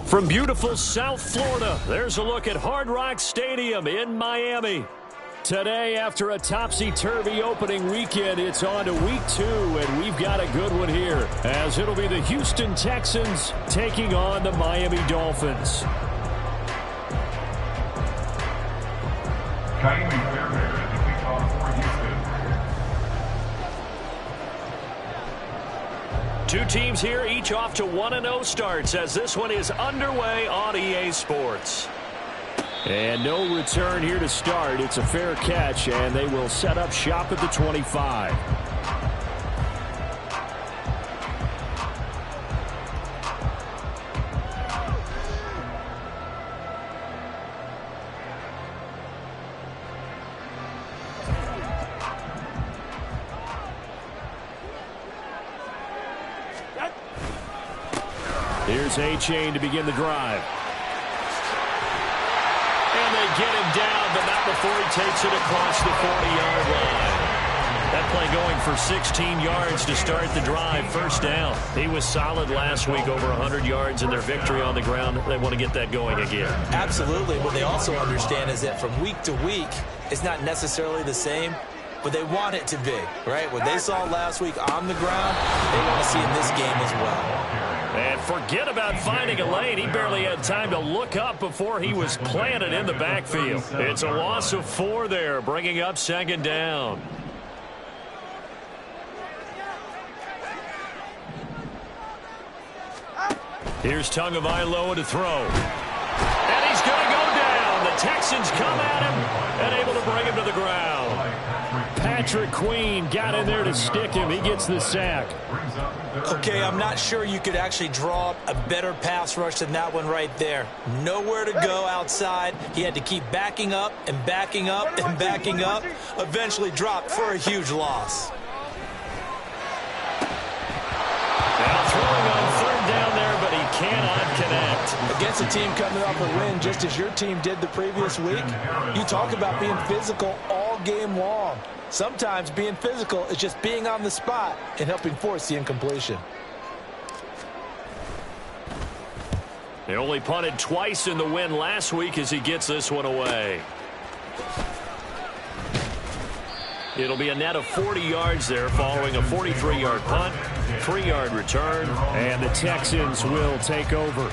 From beautiful South Florida, there's a look at Hard Rock Stadium in Miami. Today, after a topsy-turvy opening weekend, it's on to week 2, and we've got a good one here, as it'll be the Houston Texans taking on the Miami Dolphins. Two teams here, each off to 1-0 starts as this one is underway on EA Sports. And no return here to start. It's a fair catch, and they will set up shop at the 25. Here's A-Chain to begin the drive. And they get him down, but not before he takes it across the 40-yard line. That play going for 16 yards to start the drive. First down. He was solid last week, over 100 yards in their victory on the ground. They want to get that going again. Absolutely. What they also understand is that from week to week, it's not necessarily the same, but they want it to be, right? What they saw last week on the ground, they want to see in this game as well. And forget about finding a lane. He barely had time to look up before he was planted in the backfield. It's a loss of 4 there, bringing up second down. Here's Tagovailoa to throw. And he's going to go down. The Texans come at him and able to bring him to the ground. Patrick Queen got in there to stick him. He gets the sack. Okay, I'm not sure you could actually draw up a better pass rush than that one right there. Nowhere to go outside. He had to keep backing up and backing up and backing up. Eventually dropped for a huge loss. Now throwing on third down there, but he cannot connect. Against a team coming off a win just as your team did the previous week, you talk about being physical all game long. Sometimes being physical is just being on the spot and helping force the incompletion. They only punted twice in the win last week as he gets this one away. It'll be a net of 40 yards there following a 43-yard punt, 3-yard return, and the Texans will take over.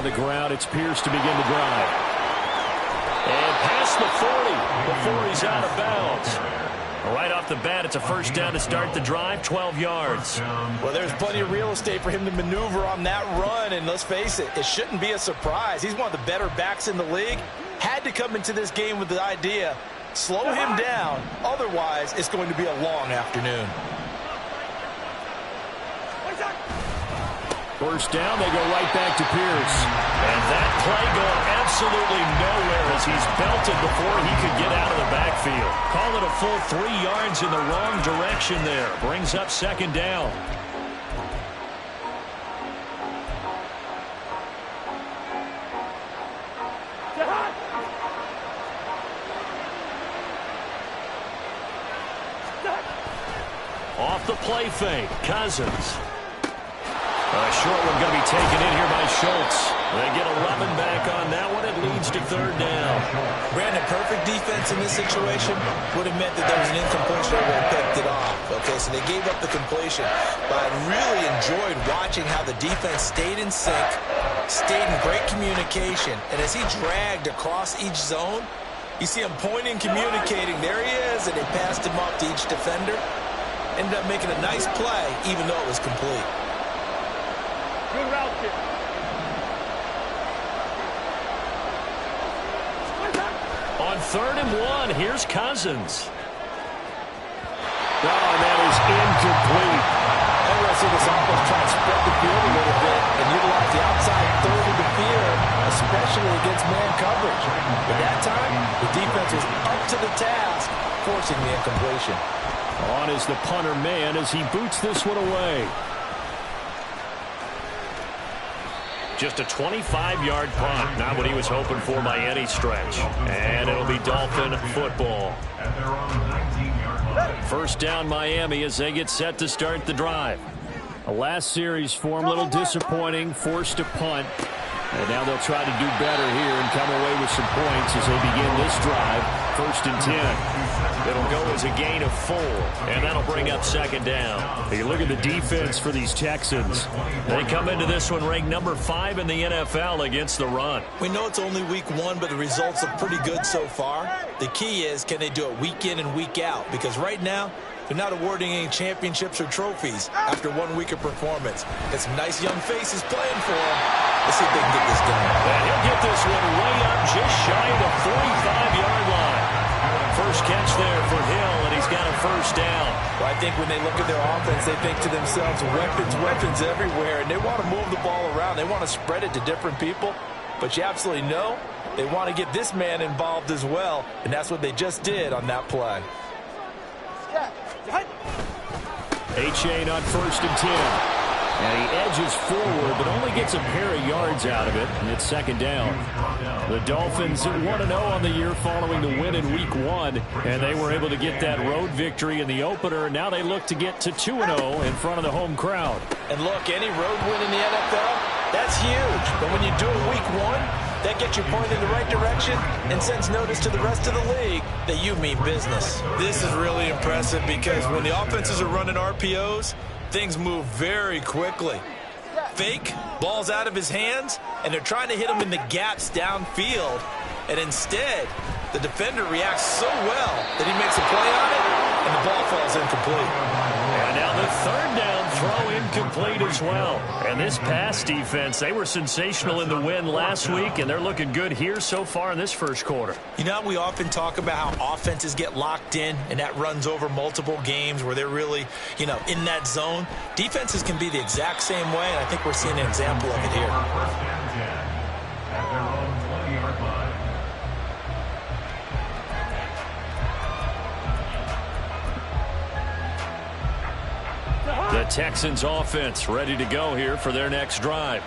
The ground, it's Pierce to begin the drive. And past the 40 before he's out of bounds. Right off the bat, it's a first down to start the drive, 12 yards. Well, there's plenty of real estate for him to maneuver on that run, and let's face it, it shouldn't be a surprise. He's one of the better backs in the league. Had to come into this game with the idea, slow him down, otherwise it's going to be a long afternoon. First down, they go right back to Pierce. And that play going absolutely nowhere as he's belted before he could get out of the backfield. Call it a full 3 yards in the wrong direction there. Brings up second down. Off the play fake, Cousins. A short one going to be taken in here by Schultz. They get 11 back on that one. It leads to third down. Brandon, perfect defense in this situation would have meant that there was an incompletion that would have picked it off. Okay, so they gave up the completion. But I really enjoyed watching how the defense stayed in sync, stayed in great communication. And as he dragged across each zone, you see him pointing, communicating. There he is, and they passed him up to each defender. Ended up making a nice play, even though it was complete. Good route kick. On 3rd and 1, here's Cousins. Oh, and that is incomplete. I want to see this offense try to spread the field a little bit and utilize the outside third of the field, especially against man coverage. But that time, the defense was up to the task, forcing the incompletion. On is the punter man as he boots this one away. Just a 25-yard punt. Not what he was hoping for by any stretch. And it'll be Dolphin football. First down Miami as they get set to start the drive. A last series for him, a little disappointing, forced to punt. And now they'll try to do better here and come away with some points as they begin this drive. 1st and 10. It'll go as a gain of 4, and that'll bring up 2nd down. You look at the defense for these Texans. They come into this one ranked number 5 in the NFL against the run. We know it's only week 1, but the results look pretty good so far. The key is, can they do it week in and week out? Because right now, they're not awarding any championships or trophies after 1 week of performance. Got some nice young faces playing for them. Let's see if they can get this done. And he'll get this one way up just shy of the 45-yard line. First catch there for Hill, and he's got a 1st down. Well, I think when they look at their offense, they think to themselves, weapons everywhere, and they want to move the ball around. They want to spread it to different people, but you absolutely know they want to get this man involved as well, and that's what they just did on that play. Achane on 1st and 10. And he edges forward, but only gets a pair of yards out of it, and it's 2nd down. The Dolphins 1-0 on the year following the win in Week 1, and they were able to get that road victory in the opener. Now they look to get to 2-0 in front of the home crowd. And look, any road win in the NFL, that's huge. But when you do it Week 1, that gets you pointed in the right direction and sends notice to the rest of the league that you mean business. This is really impressive because when the offenses are running RPOs, things move very quickly. Fake, ball's out of his hands, and they're trying to hit him in the gaps downfield. And instead, the defender reacts so well that he makes a play on it, and the ball falls incomplete. And now the 3rd down throw incomplete as well. And this pass defense, they were sensational in the win last week, and they're looking good here so far in this 1st quarter. You know, we often talk about how offenses get locked in, and that runs over multiple games where they're really, in that zone. Defenses can be the exact same way, and I think we're seeing an example of it here. The Texans offense ready to go here for their next drive.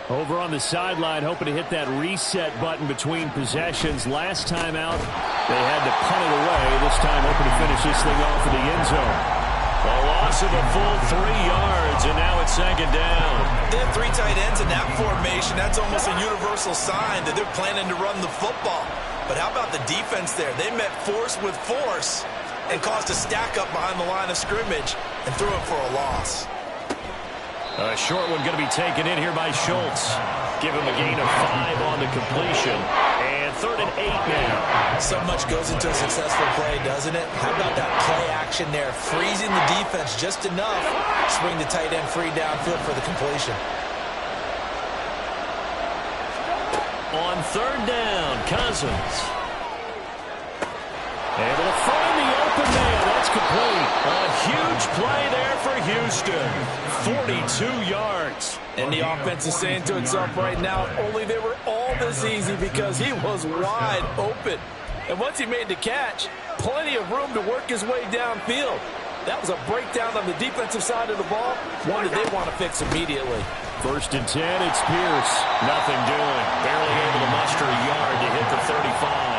Over on the sideline, hoping to hit that reset button between possessions. Last time out, they had to punt it away. This time hoping to finish this thing off in the end zone. A loss of a full 3 yards, and now it's 2nd down. They have 3 tight ends in that formation. That's almost a universal sign that they're planning to run the football. But how about the defense there? They met force with force and caused a stack up behind the line of scrimmage and threw it for a loss. A short one going to be taken in here by Schultz. Give him a gain of 5 on the completion. And 3rd and 8 now. So much goes into a successful play, doesn't it? How about that play action there? Freezing the defense just enough. Swing the tight end free downfield for the completion. On 3rd down, Cousins. Able to find the open man. That's complete. A huge play there for Houston. 42 yards. And the offense is saying to itself right now, if only they were all this easy because he was wide open. And once he made the catch, plenty of room to work his way downfield. That was a breakdown on the defensive side of the ball, one that they want to fix immediately. 1st and 10, it's Pierce. Nothing doing. Barely able to muster a yard to hit the 35.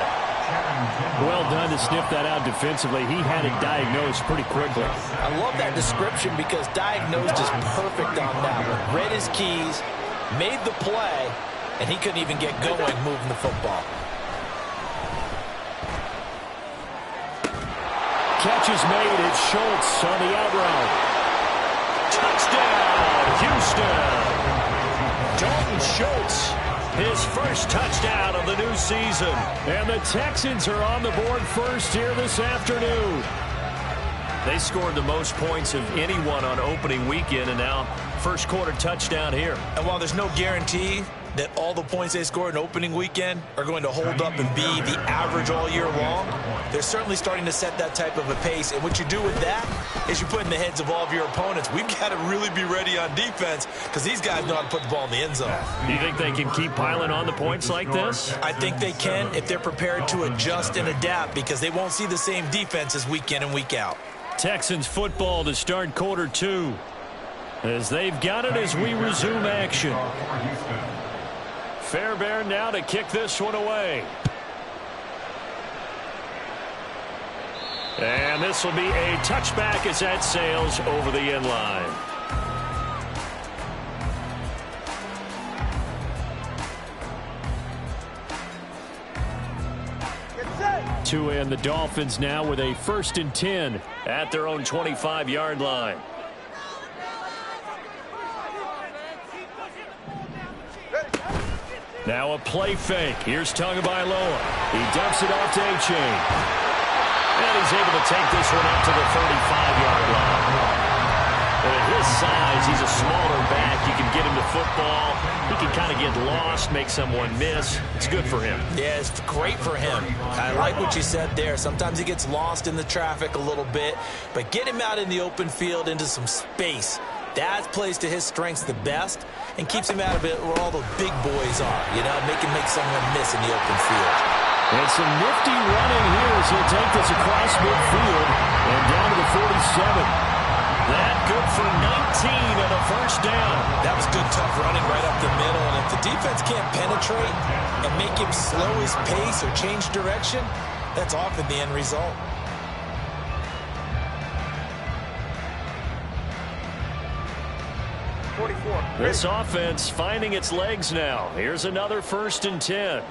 Well done to sniff that out defensively. He had it diagnosed pretty quickly. I love that description because diagnosed is perfect on that one. Read his keys, made the play, and he couldn't even get going moving the football. Catch is made. It's Schultz on the out route. Touchdown, Houston. Dalton Schultz. His first touchdown of the new season. And the Texans are on the board first here this afternoon. They scored the most points of anyone on opening weekend, and now 1st quarter touchdown here. And while there's no guarantee that all the points they scored in opening weekend are going to hold up and be the average all year long. They're certainly starting to set that type of a pace, and what you do with that is you put in the heads of all of your opponents, we've got to really be ready on defense because these guys know how to put the ball in the end zone. Do you think they can keep piling on the points like this? I think they can if they're prepared to adjust and adapt because they won't see the same defenses week in and week out. Texans football to start quarter 2 as they've got it as we resume action. Fairbairn now to kick this one away. And this will be a touchback as that sails over the end line. Tua and the Dolphins now with a 1st and 10 at their own 25-yard line. Now a play fake. Here's Tagovailoa. He dumps it off to A-Chain. And he's able to take this one up to the 35-yard line. And at his size, he's a smaller back. You can get him to football. He can kind of get lost, make someone miss. It's good for him. Yeah, it's great for him. I like what you said there. Sometimes he gets lost in the traffic a little bit. But get him out in the open field into some space. That plays to his strengths the best and keeps him out of it where all the big boys are, you know, make someone miss in the open field. And some nifty running here as he'll take this across midfield and down to the 47. That good for 19 and a 1st down. That was good, tough running right up the middle. And if the defense can't penetrate and make him slow his pace or change direction, that's often the end result. This offense finding its legs now. Here's another 1st and 10.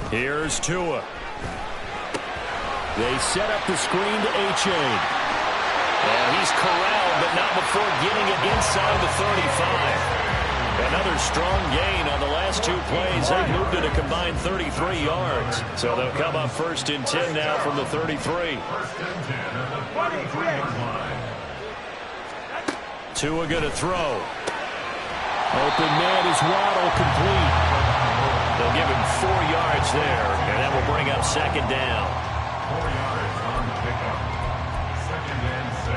Here's Tua. They set up the screen to A-Chain. And he's corralled, but not before getting it inside the 35. Another strong gain on the last 2 plays. They've moved it a combined 33 yards. So they'll come up 1st and 10 now from the 33. Tua going to throw. Open man is Waddle, complete. They'll give him 4 yards there, and that will bring up 2nd down. 4 yards on the pickup. 2nd and 6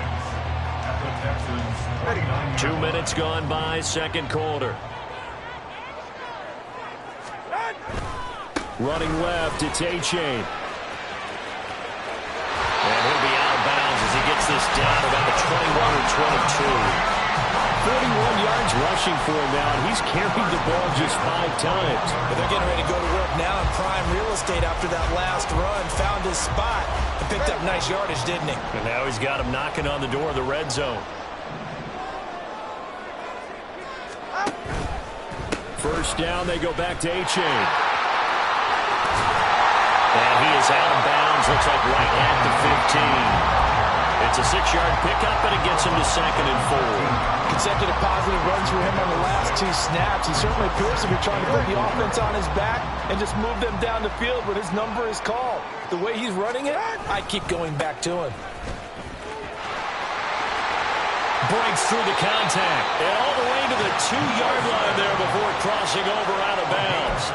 at the Texans' 49. 2 minutes gone by, 2nd quarter. Running left, it's A-Chain. And he'll be out of bounds as he gets this down about the 21 or 22. 41 yards rushing for him now, and he's carried the ball just 5 times. But they're getting ready to go to work now in prime real estate after that last run. Found his spot and picked up nice yardage, didn't he? And now he's got him knocking on the door of the red zone. 1st down, they go back to A-Chain. And he is out of bounds, looks like right at the 15. It's a 6-yard pickup, and it gets him to 2nd and 4. Consecutive positive runs for him on the last 2 snaps. He certainly appears to be trying to put the offense on his back and just move them down the field when his number is called. The way he's running it, I keep going back to him. Breaks through the contact and all the way to the 2-yard line there before crossing over out of bounds.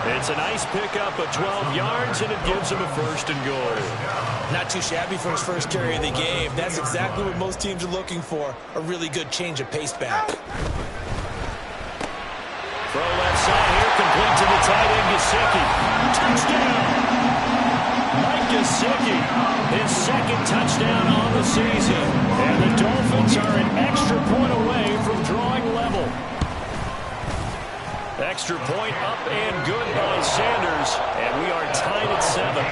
It's a nice pickup of 12 yards, and it gives him a 1st and goal. Not too shabby for his first carry of the game. That's exactly what most teams are looking for, a really good change of pace back. Throw left side here, complete to the tight end, Gesicki. Touchdown! Mike Gesicki, his 2nd touchdown on the season. And the Dolphins are an extra point away from drawing level. Extra point up and good by Sanders, and we are tied at 7.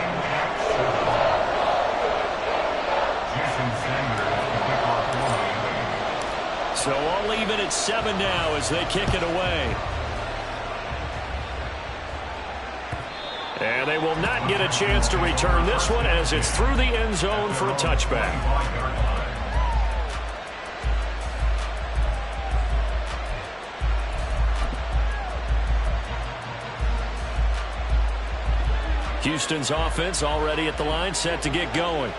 So all even at 7 now as they kick it away. And they will not get a chance to return this one as it's through the end zone for a touchback. Houston's offense already at the line, set to get going.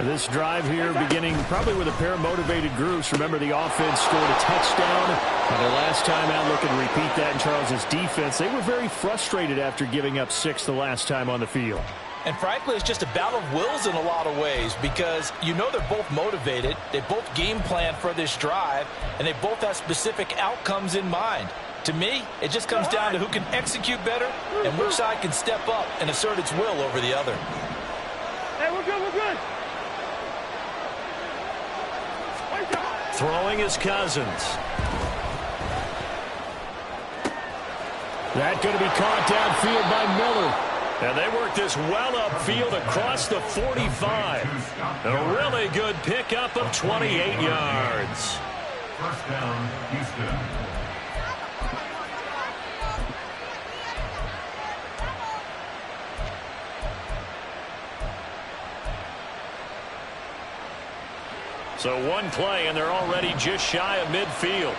This drive here beginning probably with a pair of motivated groups. Remember, the offense scored a touchdown. Their last time out, looking to repeat that in Charles' defense. They were very frustrated after giving up 6 the last time on the field. And frankly, it's just a battle of wills in a lot of ways because you know they're both motivated. They both game plan for this drive, and they both have specific outcomes in mind. To me, it just comes down to who can execute better and which side can step up and assert its will over the other. Hey, we're good, we're good. Throwing is Cousins. That going to be caught downfield by Miller. And they work this well upfield across the 45. A really good pickup of 28 yards. First down, Houston. So one play, and they're already just shy of midfield.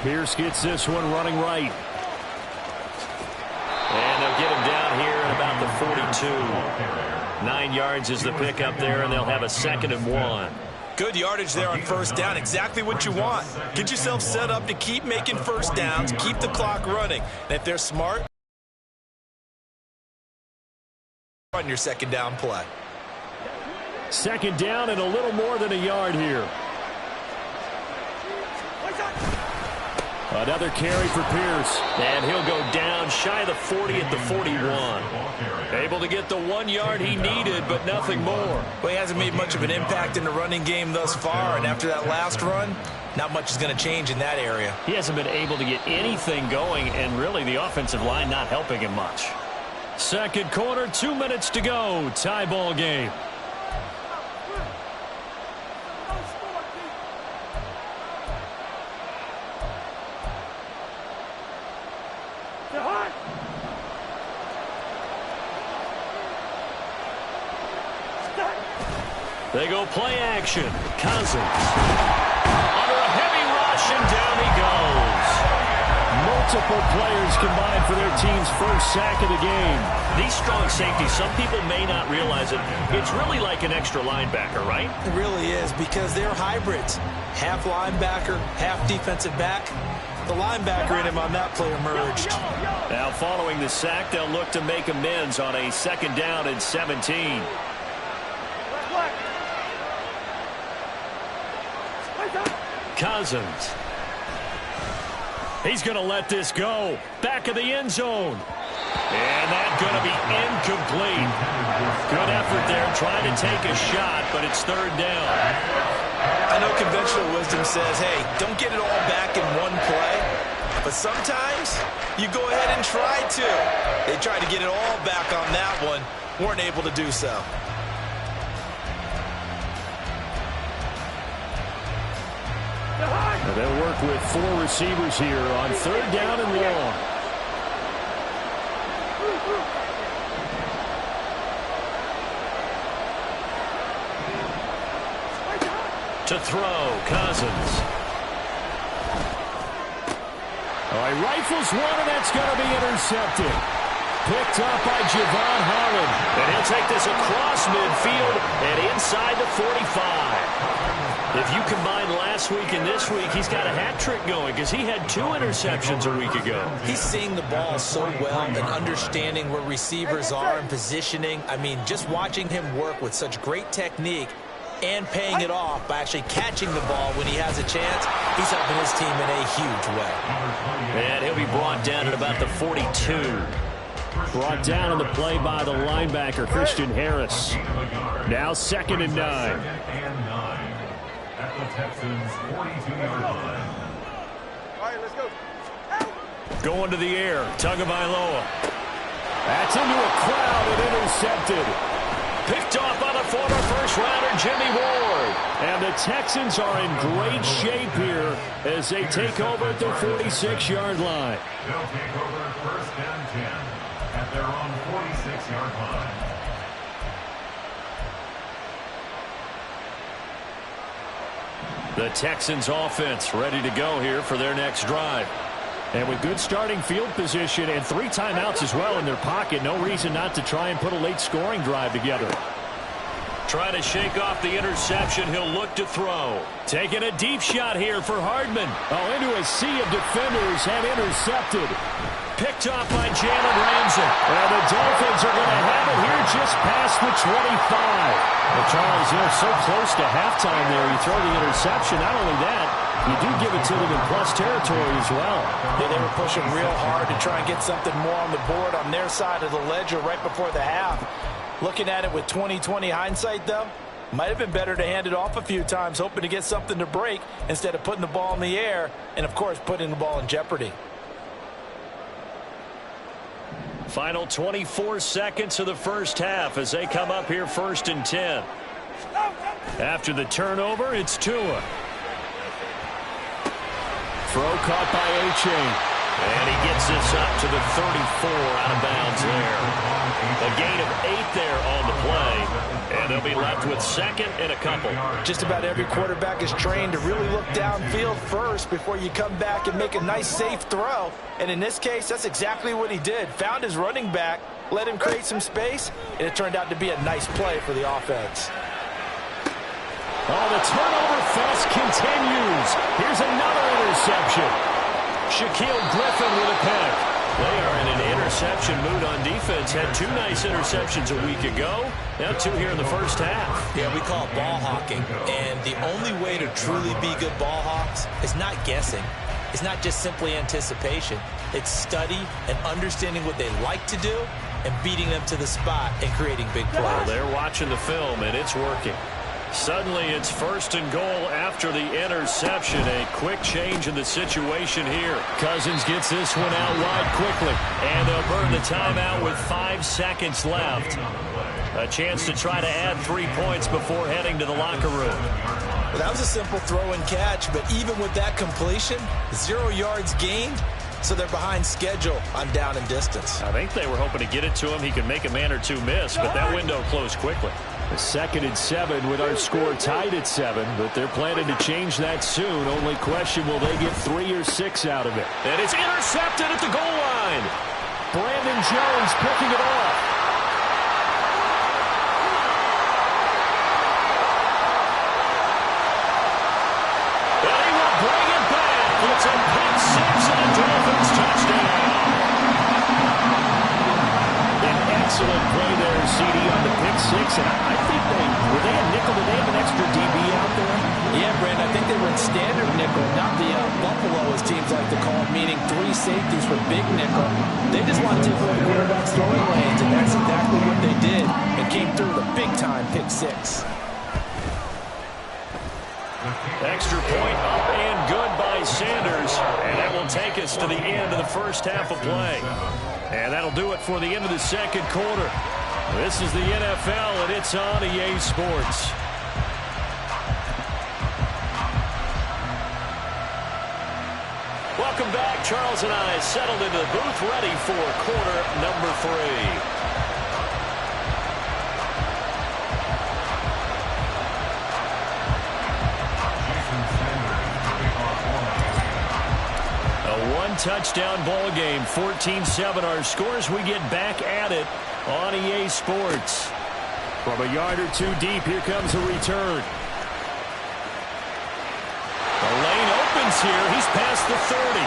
Pierce gets this one running right. And they'll get him down here at about the 42. 9 yards is the pickup there, and they'll have a 2nd and 1. Good yardage there on first down. Exactly what you want. Get yourself set up to keep making first downs, keep the clock running. And if they're smart, run your second down play. 2nd down and a little more than a yard here. Another carry for Pierce. And he'll go down shy of the 40 at the 41. Able to get the 1 yard he needed, but nothing more. Well, he hasn't made much of an impact in the running game thus far, and after that last run, not much is going to change in that area. He hasn't been able to get anything going, and really the offensive line not helping him much. Second quarter, 2 minutes to go. Tie ball game. They go play action. Cousins. Under a heavy rush, and down he goes. Multiple players combined for their team's first sack of the game. These strong safeties, some people may not realize it. It's really like an extra linebacker, right? It really is, because they're hybrids. Half linebacker, half defensive back. The linebacker in him on that play emerged. Now following the sack, they'll look to make amends on a 2nd down and 17. Cousins. He's going to let this go. Back of the end zone. And that's going to be incomplete. Good effort there trying to take a shot, but it's 3rd down. I know conventional wisdom says, hey, don't get it all back in one play. But sometimes you go ahead and try to. They tried to get it all back on that one. Weren't able to do so. They'll work with 4 receivers here on 3rd down and long. To throw, Cousins. All right, rifles one, and that's going to be intercepted. Picked up by Javon Holland. And he'll take this across midfield and inside the 45. If you combine last week and this week, he's got a hat trick going because he had 2 interceptions a week ago. He's seeing the ball so well and understanding where receivers are and positioning. I mean, just watching him work with such great technique and paying it off by actually catching the ball when he has a chance, he's helping his team in a huge way. And he'll be brought down at about the 42. Brought down on the play by the linebacker, Christian Harris. Now 2nd and 9. At the Texans' 42-yard line. All right, let's go. Going to the air, Tagovailoa. That's into a crowd and intercepted. Picked off by the former first-rounder Jimmy Ward. And the Texans are in great shape here as they take over at their 46-yard line. They'll take over 1st and 10 at their own 46-yard line. The Texans offense ready to go here for their next drive. And with good starting field position and 3 timeouts as well in their pocket, no reason not to try and put a late scoring drive together. Trying to shake off the interception. He'll look to throw. Taking a deep shot here for Hardman. Oh, into a sea of defenders and intercepted. Picked off by Jalen Ramsey. And the Dolphins are going to have it here just past the 25. Well, Charles, so close to halftime there. You throw the interception. Not only that, you do give it to them in plus territory as well. Yeah, they were pushing real hard to try and get something more on the board on their side of the ledger right before the half. Looking at it with 20/20 hindsight, though, might have been better to hand it off a few times, hoping to get something to break instead of putting the ball in the air and, of course, putting the ball in jeopardy. Final 24 seconds of the first half as they come up here 1st and 10. After the turnover, it's Tua. Throw caught by A-Chain. And he gets this up to the 34 out of bounds there. A gain of 8 there on the play. And they'll be left with 2nd and a couple. Just about every quarterback is trained to really look downfield first before you come back and make a nice, safe throw. And in this case, that's exactly what he did. Found his running back, let him create some space, and it turned out to be a nice play for the offense. Oh, the turnover fest continues. Here's another interception. Shaquille Griffin with a pick. They are in an interception mood on defense. Had 2 nice interceptions a week ago. Now 2 here in the first half. Yeah, we call it ball hawking. And the only way to truly be good ball hawks is not guessing. It's not just simply anticipation. It's study and understanding what they like to do and beating them to the spot and creating big plays. Well, they're watching the film, and it's working. Suddenly, it's 1st and goal after the interception. A quick change in the situation here. Cousins gets this one out wide quickly. And they'll burn the timeout with 5 seconds left. A chance to try to add 3 points before heading to the locker room. Well, that was a simple throw and catch, but even with that completion, 0 yards gained, so they're behind schedule on down and distance. I think they were hoping to get it to him. He could make a man or 2 miss, but that window closed quickly. A 2nd and 7 with our score tied at 7, but they're planning to change that soon. Only question, will they get 3 or 6 out of it? And it's intercepted at the goal line. Brandon Jones picking it off. And he will bring it back. It's a pick 6 and a Dolphins touchdown. Excellent play there, CD, on the pick 6. And I think were they a nickel? Did they have an extra DB out there? Yeah, Brandon, I think they were in standard nickel, not the Buffalo, as teams like to call it, meaning 3 safeties for big nickel. They just want to take away the quarterback's throwing lanes, and that's exactly what they did, and came through with a big-time pick 6. Extra point up and good by Sanders. And that will take us to the end of the first half of play. And that'll do it for the end of the 2nd quarter. This is the NFL, and it's on EA Sports. Welcome back. Charles and I settled into the booth ready for quarter number 3. Touchdown ball game, 14-7 our scores. We get back at it on EA Sports. From a yard or 2 deep, here comes a return. The lane opens here. He's past the 30.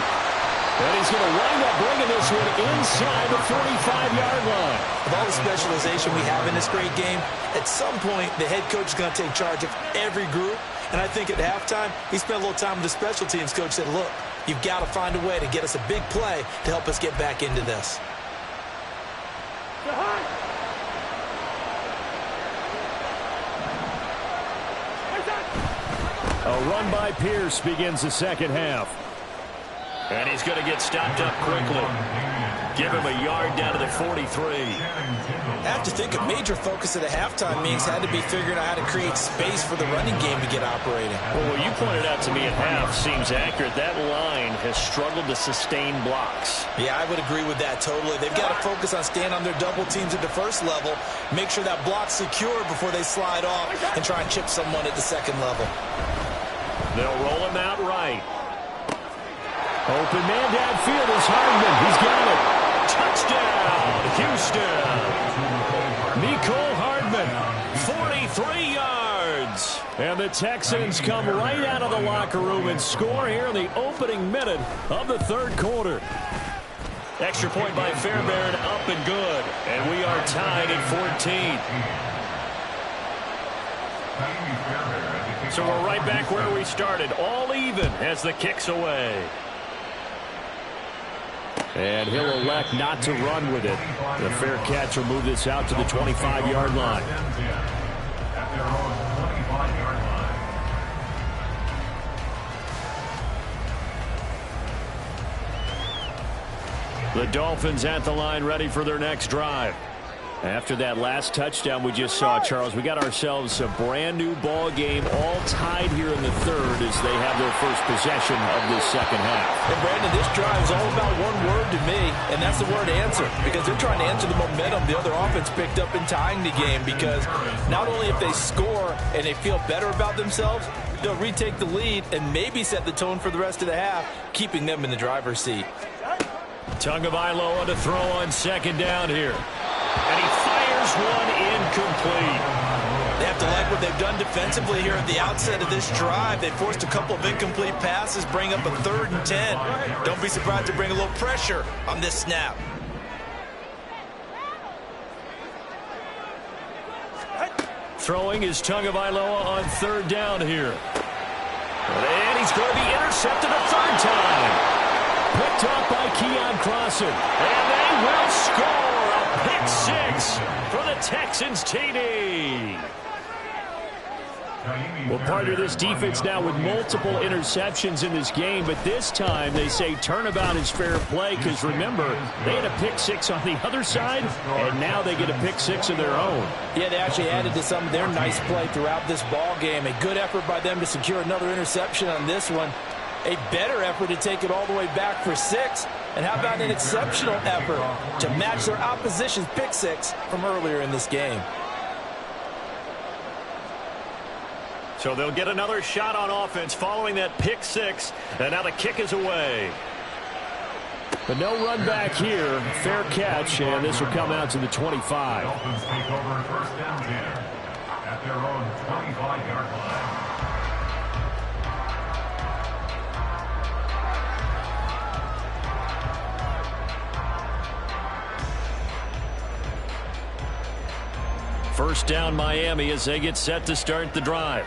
And he's going to wind up bringing this one inside the 45-yard line. With all the specialization we have in this great game, at some point the head coach is going to take charge of every group. And I think at halftime, he spent a little time with the special teams coach, said, look, you've got to find a way to get us a big play to help us get back into this. A run by Pierce begins the 2nd half. And he's going to get stopped up quickly. Give him a yard down to the 43. I have to think a major focus of the halftime meetings had to be figuring out how to create space for the running game to get operating. Well, what you pointed out to me at half seems accurate. That line has struggled to sustain blocks. Yeah, I would agree with that totally. They've got to focus on staying on their double teams at the first level, make sure that block's secure before they slide off and try and chip someone at the second level. They'll roll him out right. Open man downfield is Hardman. He's got it. Touchdown, Houston. Mecole Hardman, 43 yards. And the Texans come right out of the locker room and score here in the opening minute of the third quarter. Extra point by Fairbairn, up and good. And we are tied at 14. So we're right back where we started, all even as the kick's away. And he'll elect not to run with it. The fair catch will move this out to the 25-yard line. The Dolphins at the line, ready for their next drive. After that last touchdown we just saw, Charles, we got ourselves a brand new ball game, all tied here in the third as they have their first possession of this second half. And Brandon, this drive is all about one word to me, and that's the word answer, because they're trying to answer the momentum the other offense picked up in tying the game, because not only if they score and they feel better about themselves, they'll retake the lead and maybe set the tone for the rest of the half, keeping them in the driver's seat. Tagovailoa to throw on second down here. And he fires one incomplete. They have to like what they've done defensively here at the outset of this drive. They forced a couple of incomplete passes, bring up a 3rd and 10. Don't be surprised to bring a little pressure on this snap. Throwing is Tagovailoa on third down here. And he's going to be intercepted a third time. Picked off by Keon Clausen. And they will score. Pick 6 for the Texans TD. Well, partner, this defense now with multiple interceptions in this game, but this time they say turnabout is fair play because, remember, they had a pick 6 on the other side, and now they get a pick 6 of their own. Yeah, they actually added to some of their nice play throughout this ball game. A good effort by them to secure another interception on this one. A better effort to take it all the way back for 6. And how about an exceptional effort to match their opposition's pick 6 from earlier in this game? So they'll get another shot on offense following that pick 6. And now the kick is away. But no run back here. Fair catch, and this will come out to the 25. Dolphins take over first down here at their own 25-yard line. First down Miami as they get set to start the drive.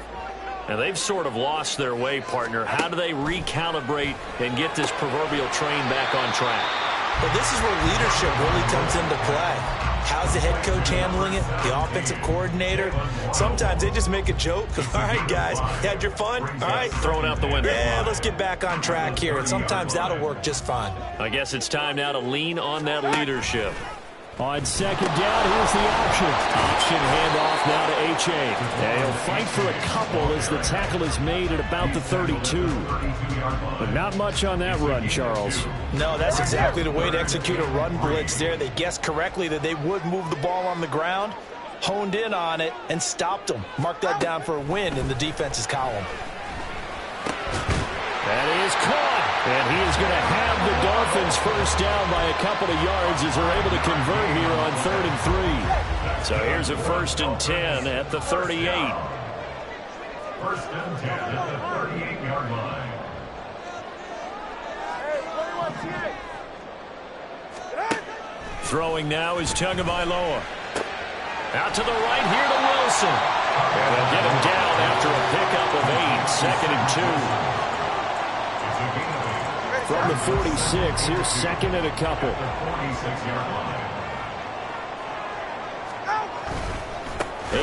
And they've sort of lost their way, partner. How do they recalibrate and get this proverbial train back on track? Well, this is where leadership really comes into play. How's the head coach handling it? The offensive coordinator? Sometimes they just make a joke. All right, guys, you had your fun? All right. Throw it out the window. Yeah, let's get back on track here. And sometimes that'll work just fine. I guess it's time now to lean on that leadership. On second down, here's the option. Option handoff now to H.A. And he'll fight for a couple as the tackle is made at about the 32. But not much on that run, Charles. No, that's exactly the way to execute a run blitz there. They guessed correctly that they would move the ball on the ground, honed in on it, and stopped them. Mark that down for a win in the defense's column. That is caught. And he is going to have the Dolphins first down by a couple of yards as they're able to convert here on 3rd and 3. So here's a 1st and 10 at the 38. 1st and 10 at the 38-yard line. Throwing now is Tagovailoa. Out to the right here to Wilson. And they'll get him down after a pickup of 8. 2nd and 2. From the 46, here's 2nd and a couple. 46-yard line.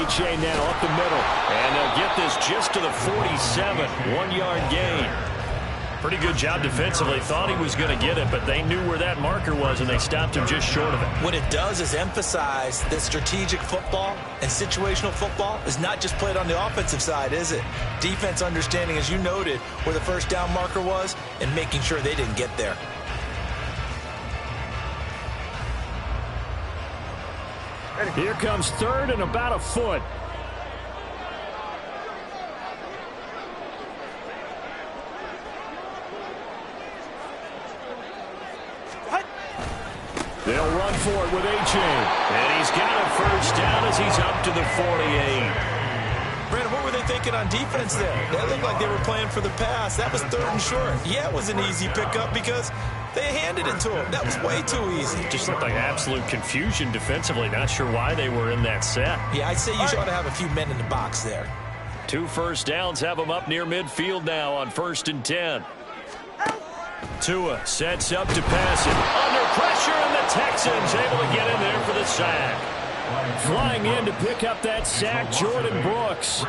H.A. now up the middle. And they'll get this just to the 47. 1-yard gain. Pretty good job defensively. Thought he was going to get it, but they knew where that marker was, and they stopped him just short of it. What it does is emphasize that strategic football and situational football is not just played on the offensive side, is it? Defense understanding, as you noted, where the first down marker was and making sure they didn't get there. Here comes 3rd and about a foot. for it with A-Chain. And he's got a first down as he's up to the 48. Brandon, what were they thinking on defense there? They looked like they were playing for the pass. That was 3rd and short. Yeah, it was an easy pickup because they handed it to him. That was way too easy. Just looked like absolute confusion defensively. Not sure why they were in that set. Yeah, I'd say you ought to have a few men in the box there. 2 first downs have them up near midfield now on 1st and 10. Tua sets up to pass it. Under pressure, and the Texans able to get in there for the sack. Flying in to pick up that sack, Jordan Brooks.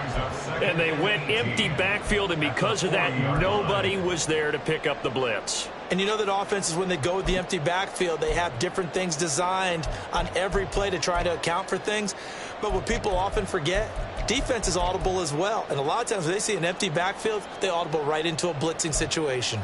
And they went empty backfield, and because of that, nobody was there to pick up the blitz. And you know that offenses, when they go with the empty backfield, they have different things designed on every play to try to account for things. But what people often forget, defense is audible as well. And a lot of times when they see an empty backfield, they audible right into a blitzing situation.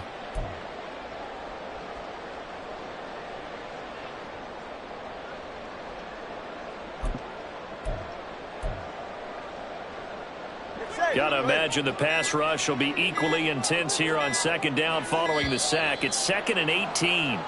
Got to imagine the pass rush will be equally intense here on 2nd down following the sack. It's 2nd and 18.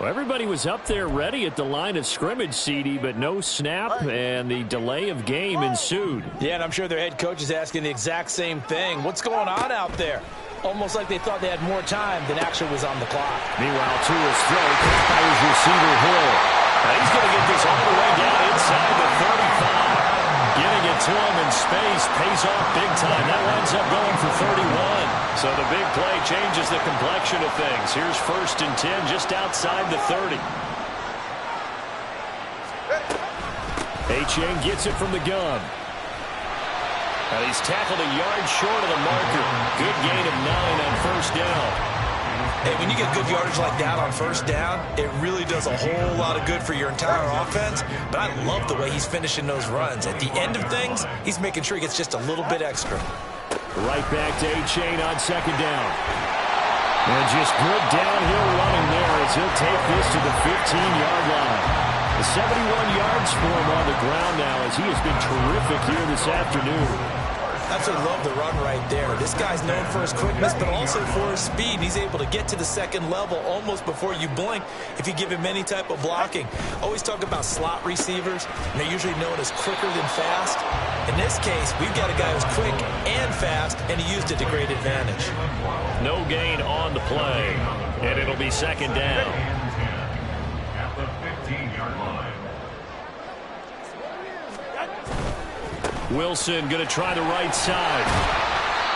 Well, everybody was up there ready at the line of scrimmage, CD, but no snap, and the delay of game ensued. Yeah, and I'm sure their head coach is asking the exact same thing. What's going on out there? Almost like they thought they had more time than actually was on the clock. Meanwhile, Tua's throw caught by his receiver, Hill. Now he's going to get this all the way down inside the 35. Getting it to him in space pays off big time. That winds up going for 31. So the big play changes the complexion of things. Here's 1st and 10 just outside the 30. A-Chain gets it from the gun. And he's tackled a yard short of the marker. Good gain of 9 on 1st down. Hey, when you get good yardage like that on 1st down, it really does a whole lot of good for your entire offense. But I love the way he's finishing those runs. At the end of things, he's making sure he gets just a little bit extra. Right back to A-Chain on 2nd down. And just good downhill running there as he'll take this to the 15-yard line. The 71 yards for him on the ground now as he has been terrific here this afternoon. Absolutely love the run right there. This guy's known for his quickness, but also for his speed. He's able to get to the 2nd level almost before you blink if you give him any type of blocking. Always talk about slot receivers, and they're usually known as quicker than fast. In this case, we've got a guy who's quick and fast, and he used it to great advantage. No gain on the play, and it'll be 2nd down. At the 15-yard line. Wilson going to try the right side.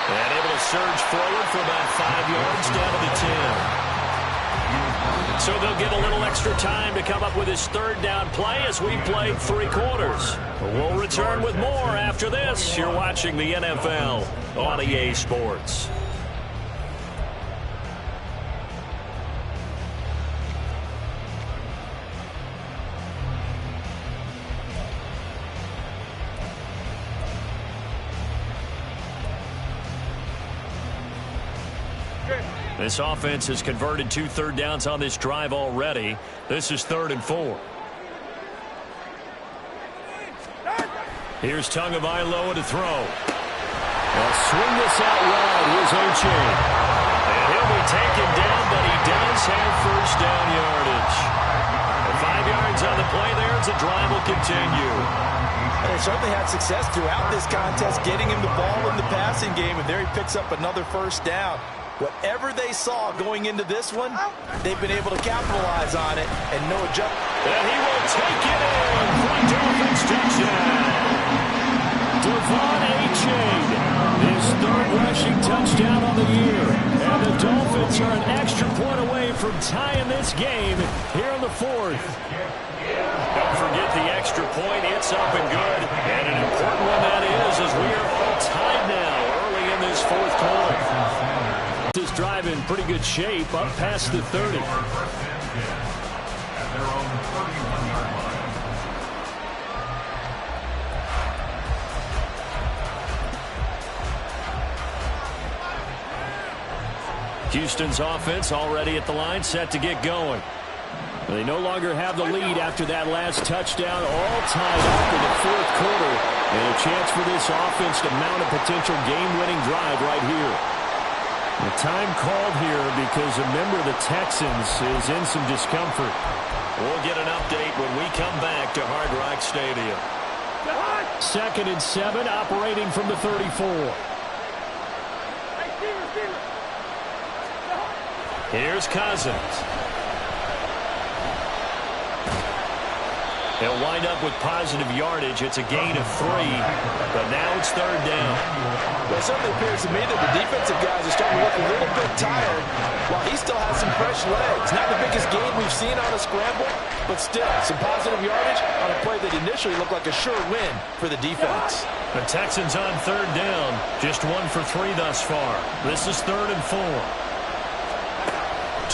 And able to surge forward for about 5 yards down to the 10. So they'll get a little extra time to come up with his 3rd down play as we played 3 quarters. We'll return with more after this. You're watching the NFL on EA Sports. This offense has converted 2 third downs on this drive already. This is 3rd and 4. Here's Tagovailoa to throw. They'll swing this out wide. Here's A-Chain. And he'll be taken down, but he does have 1st down yardage. And 5 yards on the play there as the drive will continue. They certainly had success throughout this contest, getting him the ball in the passing game, and there he picks up another 1st down. Whatever they saw going into this one, they've been able to capitalize on it, and no adjustment. And he will take it in for a Dolphins touchdown. Devon A-Chain, his 3rd rushing touchdown on the year. And the Dolphins are an extra point away from tying this game here in the 4th. Don't forget the extra point. It's up and good. And an important one that is, as we are all tied now early in this 4th quarter. This drive in pretty good shape up past the 30. At their own 31-yard line. Houston's offense already at the line, set to get going. They no longer have the lead after that last touchdown, all tied up in the 4th quarter. And a chance for this offense to mount a potential game-winning drive right here. The time called here because a member of the Texans is in some discomfort. We'll get an update when we come back to Hard Rock Stadium. 2nd and 7, operating from the 34. Here's Cousins. He'll wind up with positive yardage. It's a gain of 3, but now it's 3rd down. Well, it certainly appears to me that the defensive guys are starting to look a little bit tired while he still has some fresh legs. Not the biggest gain we've seen on a scramble, but still some positive yardage on a play that initially looked like a sure win for the defense. The Texans on 3rd down. Just 1 for 3 thus far. This is 3rd and 4.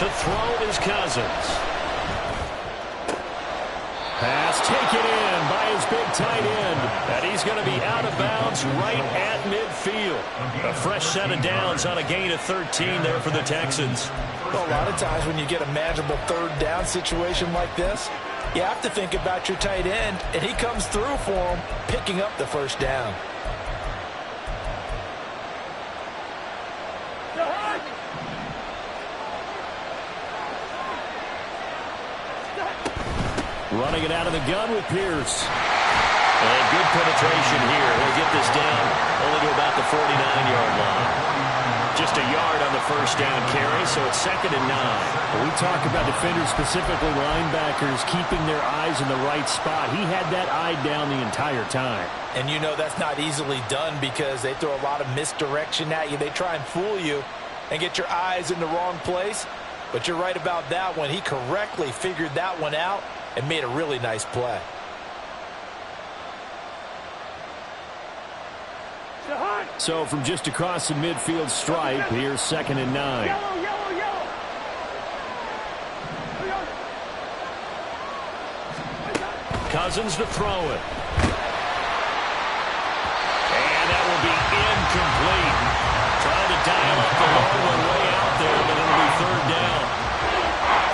To throw is Cousins. Pass taken in by his big tight end. And he's going to be out of bounds right at midfield. A fresh set of downs on a gain of 13 there for the Texans. Well, a lot of times when you get a manageable 3rd down situation like this, you have to think about your tight end, and he comes through for him, picking up the 1st down. Running it out of the gun with Pierce. And good penetration here. He'll get this down only to about the 49-yard line. Just a yard on the 1st down carry, so it's 2nd and 9. We talk about defenders, specifically linebackers, keeping their eyes in the right spot. He had that eye down the entire time. And you know that's not easily done because they throw a lot of misdirection at you. They try and fool you and get your eyes in the wrong place. But you're right about that one. He correctly figured that one out and made a really nice play. So from just across the midfield stripe, here's 2nd and 9. Cousins to throw it. And that will be incomplete. Trying to dial up the long one way out there, but it'll be 3rd down.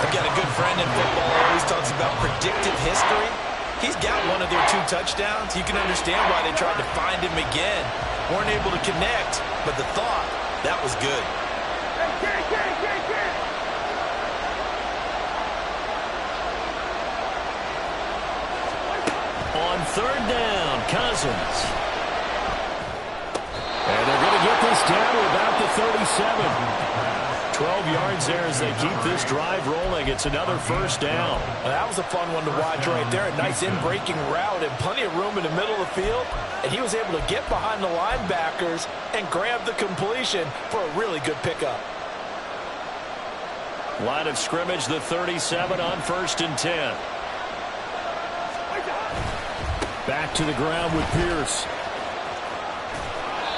I've got a good friend in football who always talks about predictive history. He's got one of their 2 touchdowns. You can understand why they tried to find him again. Weren't able to connect, but the thought, that was good. On 3rd down, Cousins. And they're going to get this down to about the 37. 12 yards there as they keep this drive rolling. It's another 1st down. Well, that was a fun one to watch right there. A nice in-breaking route and plenty of room in the middle of the field. And he was able to get behind the linebackers and grab the completion for a really good pickup. Line of scrimmage, the 37 on 1st and 10. Back to the ground with Pierce.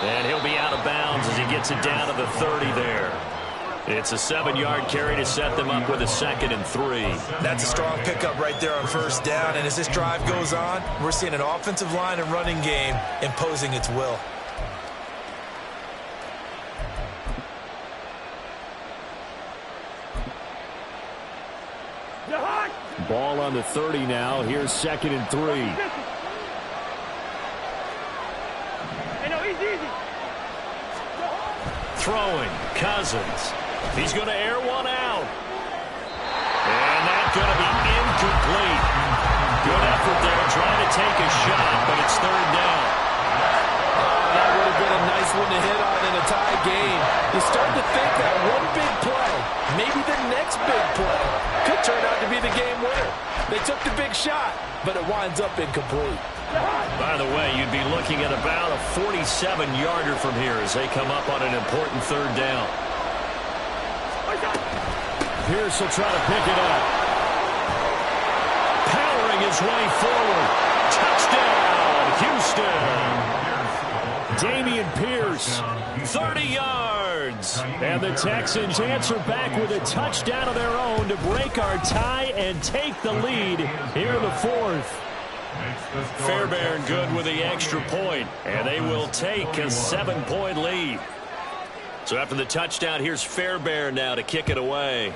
And he'll be out of bounds as he gets it down to the 30 there. It's a 7-yard carry to set them up with a 2nd and 3. That's a strong pickup right there on 1st down. And as this drive goes on, we're seeing an offensive line and running game imposing its will. Ball on the 30 now. Here's 2nd and 3. Throwing, Cousins. He's going to air one out. And that's going to be incomplete. Good effort there trying to take a shot, but it's 3rd down. That would have been a nice one to hit on in a tie game. You start to think that one big play, maybe the next big play, could turn out to be the game winner. They took the big shot, but it winds up incomplete. By the way, you'd be looking at about a 47-yarder from here as they come up on an important 3rd down. Pierce will try to pick it up. Powering his way forward. Touchdown, Houston. Dameon Pierce, 30 yards. And the Texans answer back with a touchdown of their own to break our tie and take the lead here in the 4th. Fairbairn good with the extra point, and they will take a 7-point lead. So after the touchdown, here's Fairbairn now to kick it away.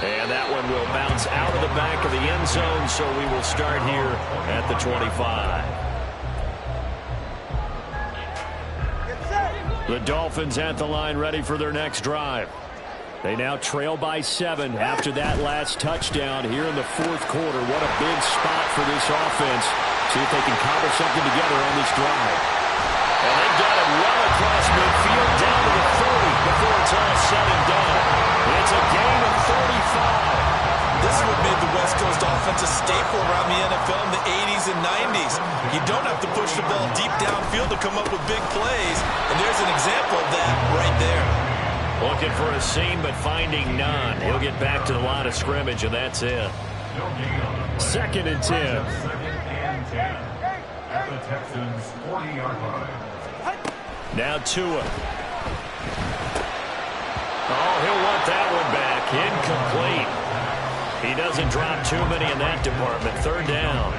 And that one will bounce out of the back of the end zone, so we will start here at the 25. The Dolphins at the line ready for their next drive. They now trail by 7 after that last touchdown here in the fourth quarter. What a big spot for this offense. See if they can cobble something together on this drive. And they've got it well across midfield down to the 30 before it's all said and done. It's a gain of 35. This is what made the West Coast offense a staple around the NFL in the 80s and 90s. You don't have to push the ball deep downfield to come up with big plays, and there's an example of that right there. Looking for a seam, but finding none. He'll get back to the line of scrimmage, and that's it. 2nd and 10. 2nd and 10 at the Texans' 40-yard line. Now Tua. Oh, he'll want that one back. Incomplete. He doesn't drop too many in that department. 3rd down.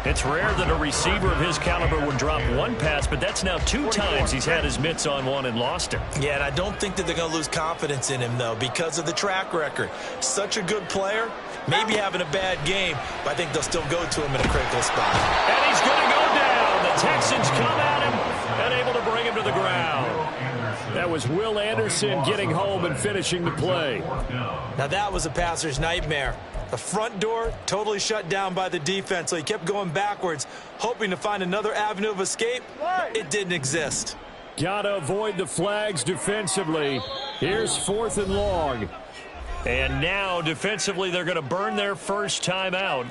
It's rare that a receiver of his caliber would drop one pass, but that's now 2 times he's had his mitts on one and lost it. Yeah, and I don't think that they're going to lose confidence in him, though, because of the track record. Such a good player, maybe having a bad game, but I think they'll still go to him in a critical spot. And he's going to go down. The Texans come at him and able to bring him to the ground. That was Will Anderson getting home and finishing the play. Now that was a passer's nightmare. The front door totally shut down by the defense, so he kept going backwards, hoping to find another avenue of escape. It didn't exist. Gotta avoid the flags defensively. Here's 4th and long. And now, defensively, they're going to burn their first timeout.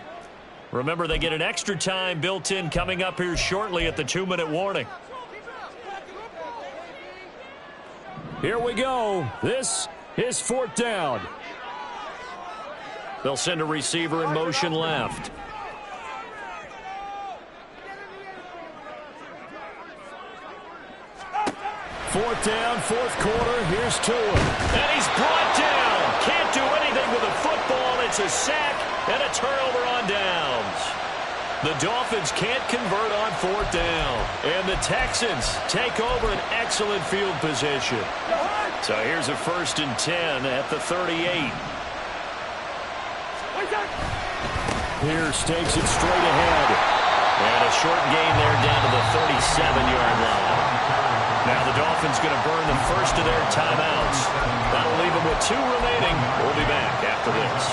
Remember, they get an extra time built in coming up here shortly at the 2-minute warning. Here we go. This is 4th down. They'll send a receiver in motion left. Fourth down, 4th quarter. Here's Tua. And he's brought down. Can't do anything with a football. It's a sack and a turnover on downs. The Dolphins can't convert on 4th down. And the Texans take over an excellent field position. So here's a 1st and 10 at the 38. Pierce takes it straight ahead. And a short gain there down to the 37-yard line. Now the Dolphins going to burn the first of their timeouts. That'll leave them with 2 remaining. We'll be back after this.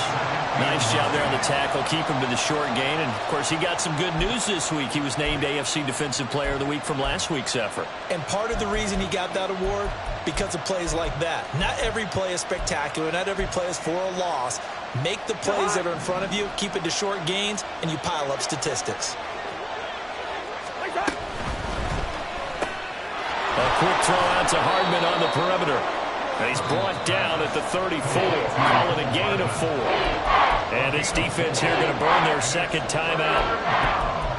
Nice job there on the tackle. Keep him to the short gain. And, of course, he got some good news this week. He was named AFC Defensive Player of the Week from last week's effort. And part of the reason he got that award, because of plays like that. Not every play is spectacular. Not every play is for a loss. Make the plays that are in front of you, keep it to short gains, and you pile up statistics. A quick throw out to Hardman on the perimeter. And he's brought down at the 34. Call it a gain of 4. And this defense here going to burn their 2nd timeout.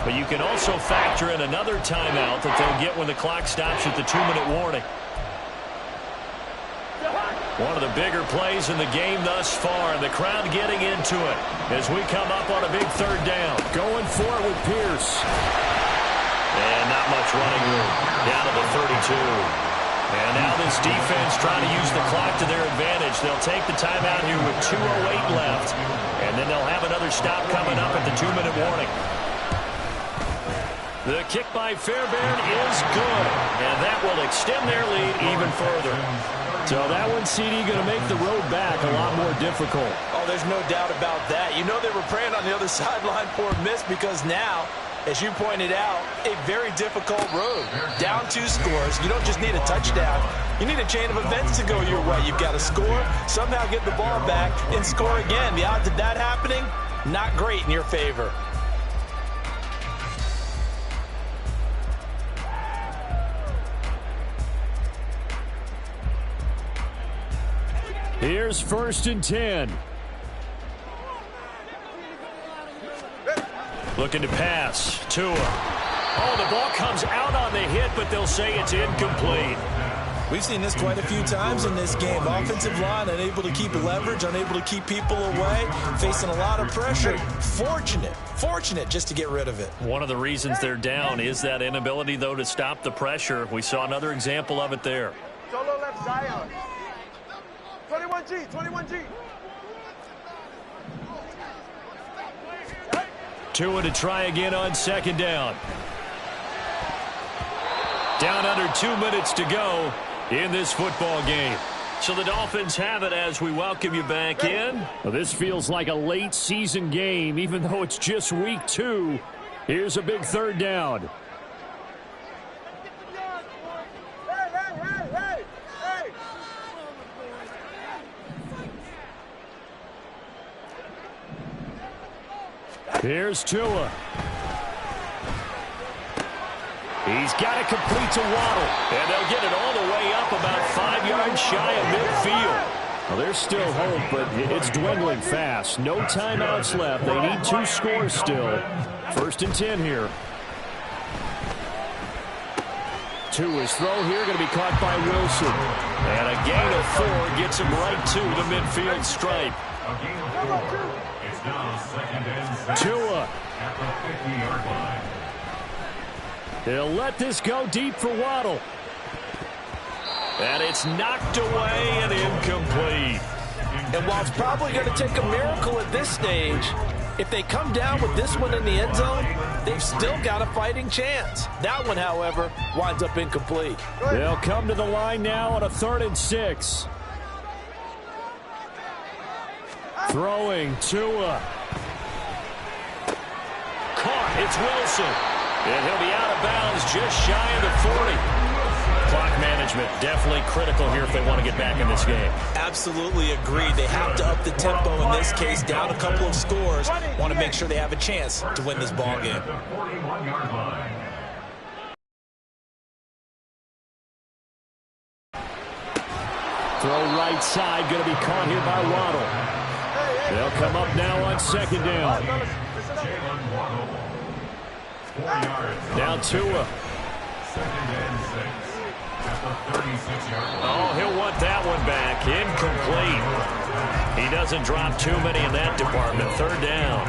But you can also factor in another timeout that they'll get when the clock stops at the 2-minute warning. One of the bigger plays in the game thus far, and the crowd getting into it as we come up on a big 3rd down. Going for it with Pierce. And not much running room. Down to the 32. And now this defense trying to use the clock to their advantage. They'll take the timeout here with 2:08 left. And then they'll have another stop coming up at the 2-minute warning. The kick by Fairbairn is good. And that will extend their lead even further. So that one, CD, going to make the road back a lot more difficult. Oh, there's no doubt about that. You know they were praying on the other sideline for a miss because now, as you pointed out, a very difficult road. Down 2 scores. You don't just need a touchdown. You need a chain of events to go your way. You've got to score, somehow get the ball back, and score again. The odds of that happening, not great in your favor. Here's 1st and 10. Looking to pass. Tua. Oh, the ball comes out on the hit, but they'll say it's incomplete. We've seen this quite a few times in this game. Offensive line unable to keep leverage, unable to keep people away, facing a lot of pressure. Fortunate just to get rid of it. One of the reasons they're down is that inability, though, to stop the pressure. We saw another example of it there. Solo left Zion. 21G, 21G. Tua to try again on 2nd down. Down under 2 minutes to go in this football game. So the Dolphins have it as we welcome you back in. Well, this feels like a late season game, even though it's just week 2. Here's a big third down. Here's Tua. He's got it complete to Waddle. And they'll get it all the way up about 5 yards shy of midfield. Well, there's still hope, but it's dwindling fast. No timeouts left. They need 2 scores still. 1st and 10 here. Tua's throw here going to be caught by Wilson. And a gain of 4 gets him right to the midfield stripe. A gain of 4. It's now 2nd and 6. Tua. At the 50-yard line. They'll let this go deep for Waddle. And it's knocked away and incomplete. And while it's probably going to take a miracle at this stage, if they come down with this one in the end zone, they've still got a fighting chance. That one, however, winds up incomplete. They'll come to the line now on a 3rd and 6. Throwing Tua. Caught. It's Wilson. And he'll be out of bounds just shy of the 40. Clock management definitely critical here if they want to get back in this game. Absolutely agreed. They have to up the tempo in this case, down a couple of scores. Want to make sure they have a chance to win this ball game. At the 41-yard line. Throw right side, going to be caught here by Waddle. They'll come up now on 2nd down. Jalen Waddle. 4 yards. Now Tua. 2nd and 6. At the 36-yard line. Oh, he'll want that one back. Incomplete. He doesn't drop too many in that department. 3rd down.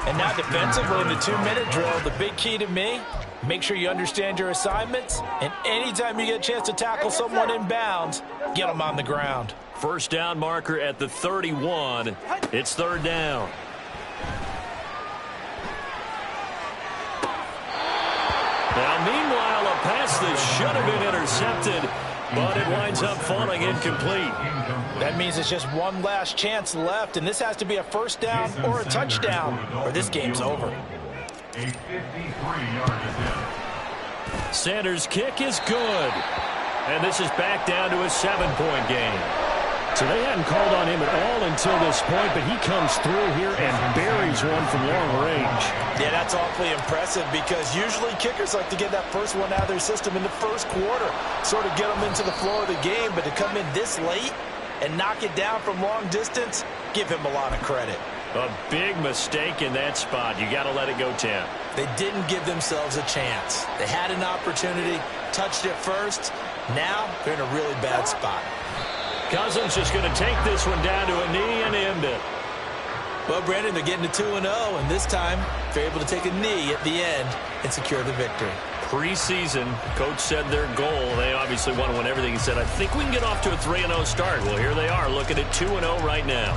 And now defensively in the 2-minute drill, the big key to me, make sure you understand your assignments, and anytime you get a chance to tackle someone in bounds, get them on the ground. 1st down marker at the 31. It's 3rd down. Now, meanwhile, a pass that should have been intercepted, but it winds up falling incomplete. That means it's just one last chance left, and this has to be a 1st down or a touchdown, or this game's over. A 53-yard attempt. Sanders' kick is good. And this is back down to a 7-point game. So they hadn't called on him at all until this point, but he comes through here and buries one from long range. Yeah, that's awfully impressive because usually kickers like to get that first one out of their system in the 1st quarter, sort of get them into the flow of the game, but to come in this late and knock it down from long distance, give him a lot of credit. A big mistake in that spot. You got to let it go, Tim. They didn't give themselves a chance. They had an opportunity, touched it first. Now they're in a really bad spot. Cousins just going to take this one down to a knee and end it. Well, Brandon, they're getting to 2-0, and this time they're able to take a knee at the end and secure the victory. Preseason, coach said their goal, they obviously want to win everything. He said, I think we can get off to a 3-0 start. Well, here they are looking at 2-0 right now.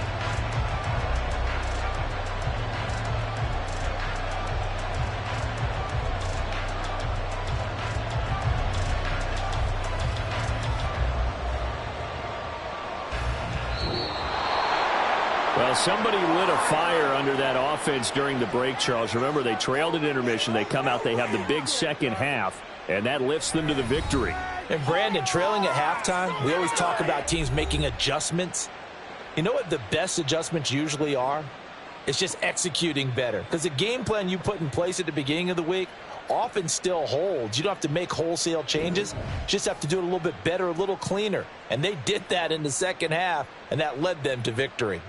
Well, somebody lit a fire under that offense during the break, Charles. Remember, they trailed at intermission. They come out, they have the big second half, and that lifts them to the victory. And, Brandon, trailing at halftime, we always talk about teams making adjustments. You know what the best adjustments usually are? It's just executing better. Because the game plan you put in place at the beginning of the week often still holds. You don't have to make wholesale changes. You just have to do it a little bit better, a little cleaner. And they did that in the second half, and that led them to victory.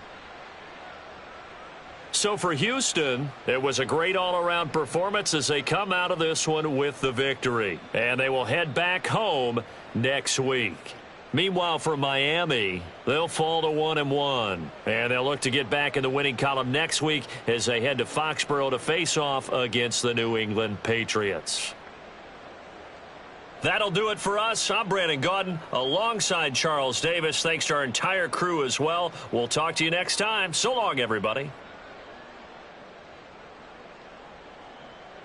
So for Houston, it was a great all-around performance as they come out of this one with the victory. And they will head back home next week. Meanwhile, for Miami, they'll fall to 1-1. And they'll look to get back in the winning column next week as they head to Foxborough to face off against the New England Patriots. That'll do it for us. I'm Brandon Gaudin alongside Charles Davis. Thanks to our entire crew as well. We'll talk to you next time. So long, everybody.